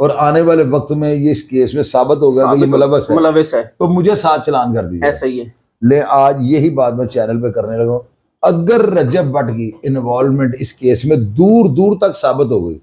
اور آنے والے وقت میں یہ اس کیس میں ثابت ہوگا کہ یہ ملوث ہے تو مجھے 7 چلان کر دیجیے. ایسا ہی ہے. لے آج یہی بات میں چینل پہ کرنے لگا ہوں. اگر رجب بٹ کی انوالومنٹ اس کیس میں دور دور تک ثابت ہو گئی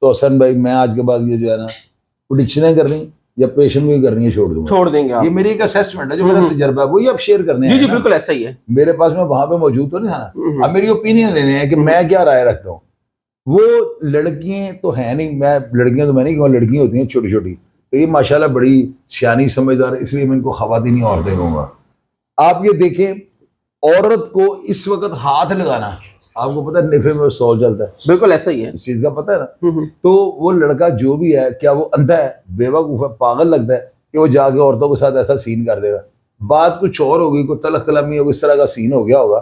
تو حسن بھائی میں آج کے بعد یہ جو ہے نا پریڈکشنیں کرنی یا پیشن گوئی کرنی ہے چھوڑ دیں گے. یہ میری ایک اسیسمنٹ ہے جو میرا تجربہ ہے وہی آپ شیئر کرنے ہیں. جی بالکل ایسا ہی ہے. میرے پاس میں وہاں پہ موجود تو نہیں تھا نا. اب میری اوپینین لینے ہیں کہ میں کیا رائے رکھتا ہوں. وہ لڑکیاں تو ہیں نہیں, میں لڑکیاں تو میں نہیں کہوں, لڑکیاں ہوتی ہیں چھوٹی چھوٹی, تو یہ ماشاءاللہ بڑی سیانی سمجھدار, اس لیے میں ان کو خواتین عورتیں کہوں گا. آپ یہ دیکھیں عورت کو اس وقت ہاتھ لگانا, آپ کو پتہ ہے نفے میں سول چلتا ہے. بالکل ایسا ہی ہے, اس چیز کا پتہ ہے نا. تو وہ لڑکا جو بھی ہے, کیا وہ اندھا ہے, بیوقوف ہے, پاگل لگتا ہے کہ وہ جا کے عورتوں کے ساتھ ایسا سین کر دے گا. بات کچھ اور ہوگی, کوئی تلخ کلامی ہوگی, اس طرح کا سین ہو گیا ہوگا,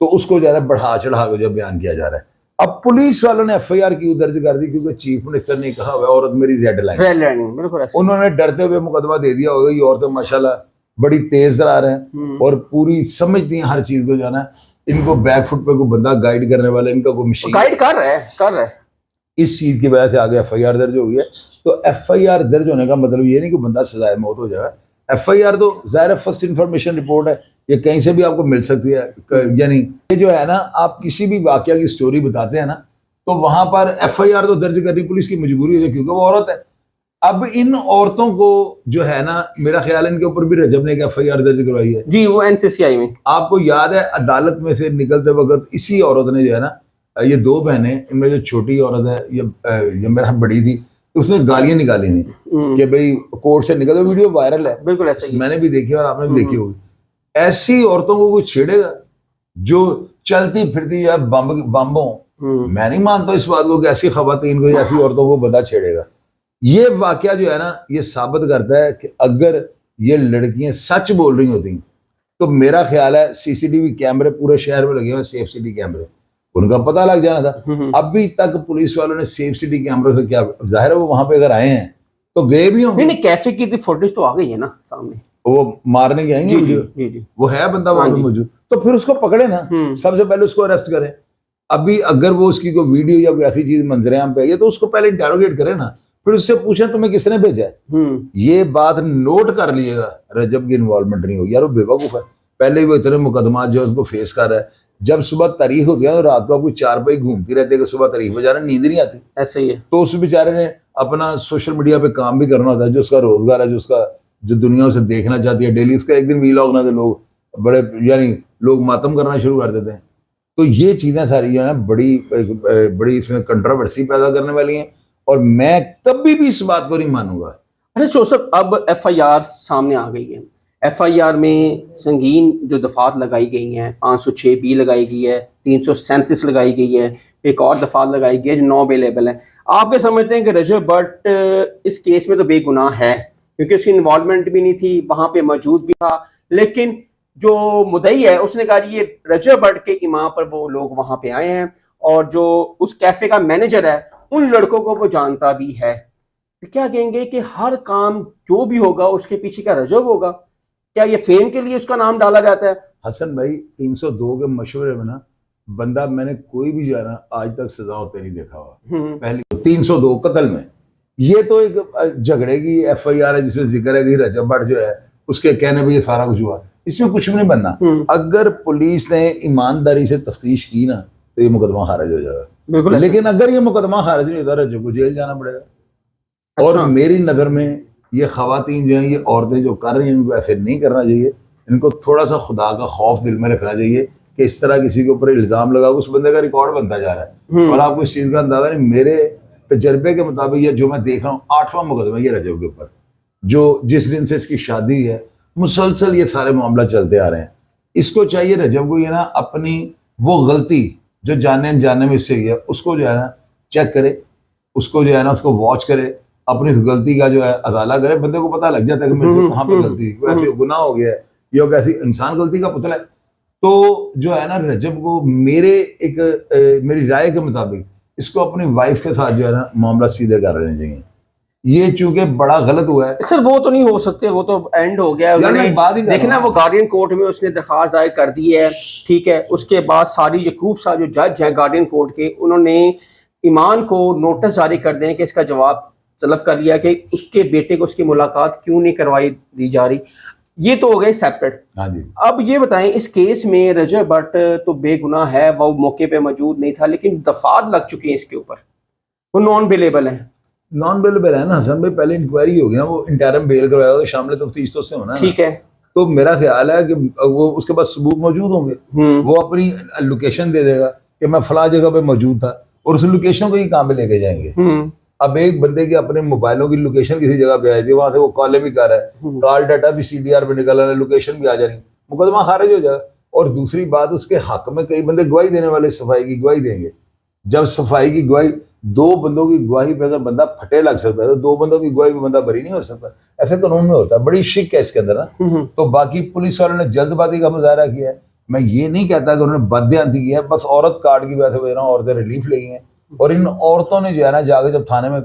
تو اس کو زیادہ بڑھا چڑھا کے جو بیان کیا جا رہا ہے. اب پولیس والوں نے ایف آئی آر کیوں درج کر دی؟ کیونکہ چیف منسٹر نے کہا ہوا عورت میری ریڈ لائن, انہوں نے ڈرتے ہوئے مقدمہ دے دیا ہوگا. یہ عورتیں ماشاءاللہ بڑی تیز رہا ہیں اور پوری سمجھتی ہیں ہر چیز کو. جانا ان کو بیک فٹ پہ کوئی بندہ گائیڈ کرنے والا, ان کا کوئی مشین گائیڈ کر رہا ہے. اس چیز کی وجہ سے آگے ایف آئی آر درج ہو گئی ہے. تو ایف آئی آر درج ہونے کا مطلب یہ نہیں کہ بندہ سزائے موت ہو جائے. ایف آئی آر تو ظاہر فرسٹ انفارمیشن رپورٹ ہے, یہ کہیں سے بھی آپ کو مل سکتی ہے. یعنی یہ جو ہے نا, آپ کسی بھی واقعہ کی سٹوری بتاتے ہیں نا, تو وہاں پر ایف آئی آر تو درج کرنی پولیس کی مجبوری ہے کیونکہ وہ عورت ہے. اب ان عورتوں کو جو ہے نا, میرا خیال ہے ان کے اوپر بھی رجب نے ایک ایف آئی آر درج کروائی ہے. جی وہ این سی سی آئی میں. آپ کو یاد ہے عدالت میں سے نکلتے وقت اسی عورت نے جو ہے نا, یہ 2 بہنیں, ان میں جو چھوٹی عورت ہے یہ میرا بڑی تھی, اس نے گالیاں نکالی تھیں کہ بھئی کورٹ سے نکل. ویڈیو وائرل ہے, بالکل ایسا ہی میں نے بھی دیکھی اور آپ نے بھی دیکھی ہوگی. ایسی عورتوں کو کوئی چھیڑے گا جو چلتی پھرتی ہے بمبوں؟ میں نہیں مانتا اس بات کو کہ ایسی خواتین کو, ایسی عورتوں کو بندہ چھیڑے گا. یہ واقعہ جو ہے نا, یہ ثابت کرتا ہے کہ اگر یہ لڑکیاں سچ بول رہی ہوتی تو میرا خیال ہے سی سی ٹی وی کیمرے پورے شہر میں لگے ہوئے, سیف سٹی کیمرے, ان کا پتہ لگ جانا تھا. ابھی تک پولیس والوں نے سیف سٹی کیمرے سے کیا, ظاہر ہے وہ وہاں پہ اگر آئے ہیں تو گئے بھی ہوں. نہیں کیفے کی فوٹیج تو آ گئی ہے نا سامنے, وہ مارنے کے آئیں گے, وہ ہے بندہ وہاں پہ موجود, تو پھر اس کو پکڑے نا, سب سے پہلے اس کو اریسٹ کریں. ابھی اگر وہ اس کی کوئی ویڈیو یا کوئی ایسی چیز منظر عام پہ ہے تو اس کو پہلے انٹروگیٹ کرے نا, پھر اس سے پوچھیں تمہیں کس نے بھیجا ہے. یہ بات نوٹ کر لیے گا, رجب کی انوالومنٹ نہیں ہوگی. یار وہ بے وقوف ہے, پہلے ہی وہ اتنے مقدمات جو اس کو فیس کر رہا ہے. جب صبح تاریخ ہوتی ہے تو رات کو آپ کو 4 بجے گھومتی رہتی ہے کہ صبح تاریخ پہ جانا, نیند نہیں آتی. ایسا ہی ہے. تو اس بیچارے نے اپنا سوشل میڈیا پہ کام بھی کرنا ہوتا ہے, جو اس کا روزگار ہے, جو اس کا جو دنیا اسے دیکھنا چاہتی ہے ڈیلی, اس کا ایک دن ویلاگ نہ دے, لوگ بڑے یعنی لوگ ماتم کرنا شروع کر دیتے ہیں. تو یہ چیزیں ساری جو ہے نا بڑی اس میں کنٹروورسی پیدا کرنے والی ہیں, اور میں کبھی بھی اس بات کو نہیں مانوں گا. اچھا چوسف, اب ایف آئی آر سامنے آ گئی ہے. ایف آئی آر میں سنگین جو دفعات لگائی گئی ہیں, 506B لگائی گئی ہے, 337 لگائی گئی ہے, ایک اور دفعات لگائی گئی ہے جو نو اویلیبل ہے. آپ کیا سمجھتے ہیں کہ رجب بٹ اس کیس میں تو بے گناہ ہے کیونکہ اس کی انوالومنٹ بھی نہیں تھی, وہاں پہ موجود بھی تھا, لیکن جو مدعی ہے اس نے کہا یہ رجب بٹ کے ایما پر وہ لوگ وہاں پہ آئے ہیں, اور جو اس کیفے کا مینیجر ہے ان لڑکوں کو وہ جانتا بھی ہے. تو کیا کہیں گے کہ ہر کام جو بھی ہوگا اس کے پیچھے کا رجب ہوگا؟ کیا یہ فیم کے لیے اس کا نام ڈالا جاتا ہے؟ حسن بھائی 302 کے مشورے میں نا بندہ میں نے کوئی بھی جو ہے نا آج تک سزا ہوتے نہیں دیکھا ہوا. پہلی 302 قتل میں, یہ تو ایک جھگڑے کی ایف آئی آر ہے جس میں ذکر ہے کہ رجب بٹ جو ہے اس کے کہنے پہ یہ سارا کچھ ہوا. اس میں کچھ بھی نہیں بننا. اگر پولیس نے ایمانداری سے تفتیش کی نا تو یہ مقدمہ خارج ہو جائے گا, لیکن اگر یہ مقدمہ خارج نہیں ہوتا رجب کو جیل جانا پڑے گا. اور میری نظر میں یہ خواتین جو ہیں, یہ عورتیں جو کر رہی ہیں, ان کو ایسے نہیں کرنا چاہیے. ان کو تھوڑا سا خدا کا خوف دل میں رکھنا چاہیے کہ اس طرح کسی کے اوپر الزام لگا, اس بندے کا ریکارڈ بنتا جا رہا ہے. اور آپ کو اس چیز کا اندازہ نہیں, میرے تجربے کے مطابق یہ جو میں دیکھ رہا ہوں 8واں مقدمہ یہ رجب کے اوپر, جو جس دن سے اس کی شادی ہے مسلسل یہ سارے معاملہ چلتے آ رہے ہیں. اس کو چاہیے رجب کو یہ نا اپنی وہ غلطی جو جاننے انجاننے میں اس سے ہے اس کو جو ہے نا چیک کرے, اس کو جو ہے نا اس کو واچ کرے, اپنی غلطی کا جو ہے ازالہ کرے. بندے کو پتہ لگ جاتا ہے کہ میرے سے کہاں پہ غلطی, ایسے گناہ ہو گیا ہے, یہ کیسی انسان غلطی کا پتلا ہے. تو جو ہے نا رجب کو میری رائے کے مطابق اس کو اپنی وائف کے ساتھ جو ہے نا معاملہ سیدھے کر لینے چاہیے. یہ چونکہ بڑا غلط ہوا ہے سر, وہ تو نہیں ہو سکتے, وہ تو اینڈ ہو گیا. دیکھنا وہ گارڈین کورٹ میں اس نے درخواست دائر کر دی ہے, ٹھیک ہے. اس کے بعد ساری یعقوب صاحب جو جج ہیں گارڈین کورٹ کے, انہوں نے ایمان کو نوٹس جاری کر دیں کہ اس کا جواب طلب کر لیا کہ اس کے بیٹے کو اس کی ملاقات کیوں نہیں کروائی دی جا رہی. یہ تو ہو گئے سیپریٹ. ہاں جی. اب یہ بتائیں اس کیس میں رجب بٹ تو بے گناہ ہے, وہ موقع پہ موجود نہیں تھا, لیکن دفعات لگ چکی ہیں اس کے اوپر, وہ نان بیلیبل ہیں. نان بیلیبل ہے نا حسن بھائی, پہلے انکوائری ہوگی نا, وہ انٹرم بیل کروایا ہوگا, شامل تفتیش تو اس سے ہونا ہے. ٹھیک ہے, تو میرا خیال ہے کہ وہ اس کے پاس ثبوت موجود ہوں گے, وہ اپنی لوکیشن دے دے گا کہ میں فلاں جگہ پہ موجود تھا, اور اس لوکیشن کو یہ کام پہ لے کے جائیں گے. اب ایک بندے کی اپنے موبائلوں کی لوکیشن کسی جگہ پہ آئی تھی, وہاں سے وہ کالیں بھی کر رہا ہے, کال ڈاٹا بھی سی ڈی آر پہ نکل رہا ہے, لوکیشن بھی آ جا رہی, مقدمہ خارج ہو جائے. اور دوسری بات, اس کے حق میں کئی بندے گواہی دینے والے صفائی کی گواہی دیں گے. جب صفائی کی گواہی, دو بندوں کی گواہی پہ اگر بندہ پھٹے لگ سکتا ہے تو دو بندوں کی گواہی پہ بندہ بری نہیں ہو سکتا. ایسے قانون میں ہوتا ہے, بڑی شک ہے اس کے اندر نا. تو باقی پولیس والوں نے جلد بازی کا مظاہرہ کیا ہے. میں یہ نہیں کہتا کہ انہوں نے بددھیانتی کی ہے, بس عورت کارڈ کی وجہ سے عورتیں ریلیف لے گئی ہیں. اور ان عورتوں نے جو ہے نا جا کے جب تھانے میں,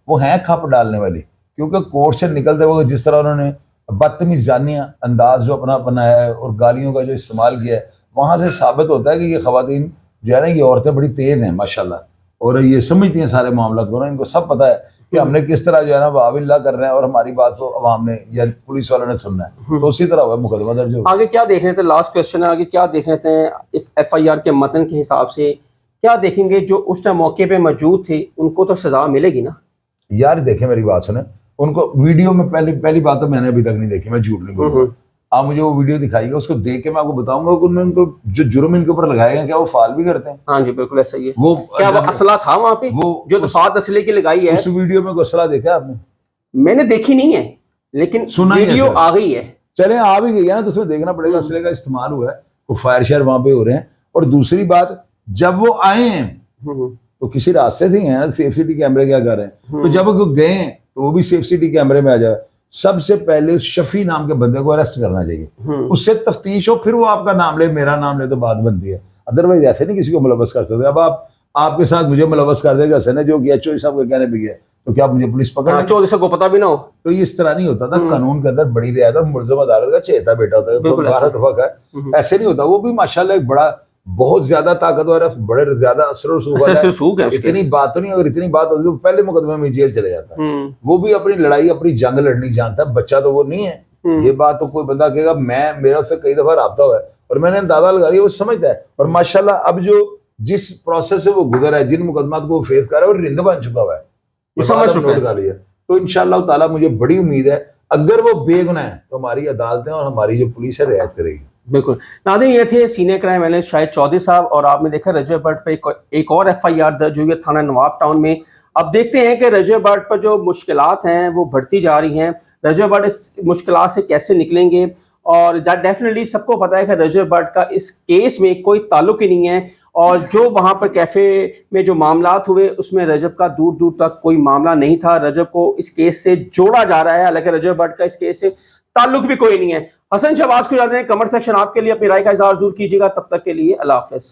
وہ ہیں کھپ ڈالنے والی, کیونکہ کورٹ سے نکلتے وقت جس طرح انہوں نے بدتمیزانہ انداز جو اپنا بنایا ہے اور گالیوں کا جو استعمال کیا ہے, وہاں سے ثابت ہوتا ہے کہ یہ خواتین جو ہے نا, یہ عورتیں بڑی تیز ہیں ماشاءاللہ, اور یہ سمجھتی ہیں سارے معاملات کو نا. ان کو سب پتہ ہے کہ ہم نے کس طرح جو ہے نا واو اللہ کر رہے ہیں, اور ہماری بات کو عوام نے یا پولیس والوں نے سننا ہے. تو اسی طرح ہوا مقدمہ درج ہو. آگے کیا دیکھ رہے تھے, لاسٹ کویسچن ہے, آگے کیا دیکھ رہے تھے ایف آئی آر کے متن کے حساب سے, کیا دیکھیں گے جو اس ٹائم موقع پہ موجود تھے ان کو تو سزا ملے گی نا؟ یار دیکھیں میری بات سنیں, ان کو ویڈیو میں پہلی بات تو میں نے ابھی تک نہیں دیکھی, میں جھوٹ نہیں بولوں گا. آپ مجھے وہ ویڈیو دکھائیے گا, اس کو دیکھ کے میں آپ کو بتاؤں گا کہ ان کو جو جرم ان کے اوپر لگائے گا کیا وہ فعال بھی کرتے ہیں. ہاں جی بالکل ایسا ہی ہے. وہ کیا وہ اسلحہ تھا وہاں پہ جو دفعات اسلحے کی لگائی ہے؟ اس ویڈیو میں کوئی اسلحہ دیکھا آپ نے؟ میں نے دیکھی نہیں ہے, لیکن ویڈیو آ گئی ہے. چلیں آ بھی گئی ہے نا, تو اس میں دیکھنا پڑے گا اسلحے کا استعمال ہوا ہے, وہ فائر شائر وہاں پہ ہو رہے ہیں. اور دوسری بات, جب وہ آئے ہیں تو کسی راستے سے ہی ہیں, سیف سٹی کیمرے کیا کر رہے ہیں, تو جب وہ گئے ہیں تو وہ بھی سیف سٹی کیمرے میں آ جائے. سب سے پہلے اس شفیع نام کے بندے کو اریسٹ کرنا چاہیے, اس سے تفتیش ہو, پھر وہ آپ کا نام لے, میرا نام لے, تو بات بنتی ہے. ادروائز ایسے نہیں کسی کو ملوث کر سکتے. اب آپ کے ساتھ مجھے ملوث کر دے گا حسن جو کیا چوہدری صاحب کے کہنے پہ کیا, تو کیا مجھے پولیس پکڑ, چوہدری صاحب کو پتا بھی نہ ہو, تو یہ اس طرح نہیں ہوتا تھا. قانون کے اندر بڑی رعایت, اور ملزم عدالت کا چہیتا بیٹا ہوتا ہے, بھارت وقت ہے, ایسے نہیں ہوتا. وہ بھی ماشاءاللہ ایک بڑا بہت زیادہ طاقتور ہے, بڑے زیادہ اثر و رسوخ ہے. اتنی بات تو نہیں, اگر اتنی بات ہوتی تو پہلے مقدمے میں جیل چلے جاتا ہے. وہ بھی اپنی لڑائی, اپنی جنگ لڑنی جانتا ہے, بچہ تو وہ نہیں ہے. یہ بات تو کوئی بندہ کہے گا, میرا اس سے کئی دفعہ رابطہ ہوا ہے اور میں نے اندازہ لگا لیا, وہ سمجھتا ہے. اور ماشاءاللہ اب جو جس پروسیس سے وہ گزرا ہے, جن مقدمات کو وہ فیس کر رہا ہے, وہ رند بن چکا ہوا ہے, نوٹ کر لیا. تو انشاءاللہ تعالیٰ مجھے بڑی امید ہے, اگر وہ بے گناہ ہے تو ہماری عدالتیں اور ہماری جو پولیس ہے رعایت کرے گی. بالکل. ناظرین یہ تھے سینئر کرائم اینالسٹ شاہد چودھری صاحب, اور آپ نے دیکھا رجب بٹ پہ ایک اور ایف آئی آر درج ہوئی ہے تھانہ نواب ٹاؤن میں. اب دیکھتے ہیں کہ رجب بٹ پر جو مشکلات ہیں وہ بڑھتی جا رہی ہیں, رجب بٹ اس مشکلات سے کیسے نکلیں گے. اور ڈیفینیٹلی سب کو پتہ ہے کہ رجب بٹ کا اس کیس میں کوئی تعلق ہی نہیں ہے, اور جو وہاں پر کیفے میں جو معاملات ہوئے اس میں رجب کا دور دور تک کوئی معاملہ نہیں تھا. رجب کو اس کیس سے جوڑا جا رہا ہے, حالانکہ رجب بٹ کا اس کیس سے تعلق بھی کوئی نہیں ہے. حسن شہباز کو جاتے ہیں کمنٹ سیکشن آپ کے لیے اپنی رائے کا اظہار ضرور کیجیے گا. تب تک کے لیے اللہ حافظ.